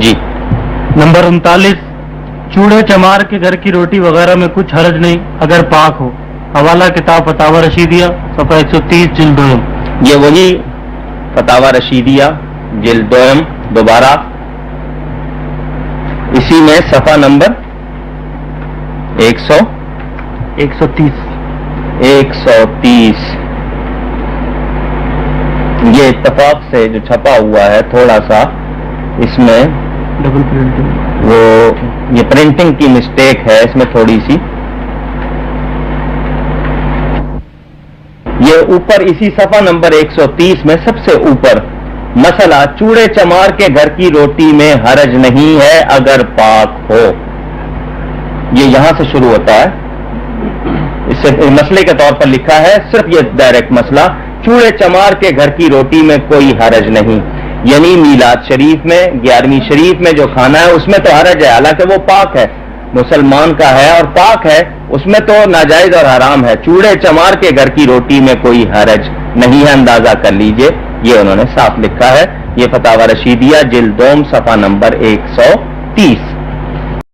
جی number 39، چوڑے چمار کے گھر کی روٹی وغیرہ میں کچھ حرج نہیں اگر پاک ہو. حوالہ کتاب فتاوی رشیدیہ صفحہ 130 جلد 2. یہ وہی فتاوی رشیدیہ جلد 2 دوبارہ اسی میں صفحہ نمبر 130. یہ اتفاق سے جو چھپا ہوا ہے تھوڑا سا اس میں ڈبل پرنٹنگ، وہ یہ پرنٹنگ کی مسٹیک ہے اس میں تھوڑی سی. یہ اوپر اسی صفحہ نمبر 130 میں سب سے اوپر مسئلہ چوڑے چمار کے گھر کی روٹی میں حرج نہیں ہے اگر پاک ہو، یہ یہاں سے شروع ہوتا ہے. اس سے مسئلے کے طور پر لکھا ہے صرف یہ ڈائریکٹ مسئلہ، چوڑے چمار کے گھر کی روٹی میں کوئی حرج نہیں. یعنی میلاد شریف میں 11ویں شریف میں جو کھانا ہے اس میں تو حرج ہے، حالانکہ وہ پاک ہے، مسلمان کا ہے اور پاک ہے، اس میں تو ناجائز اور حرام ہے. چوڑے چمار کے گھر کی روٹی میں کوئی حرج نہیں ہے، اندازہ کر لیجئے. یہ انہوں نے صاف لکھا ہے. یہ فتاوی رشیدیہ جلد 2 صفحہ نمبر 130.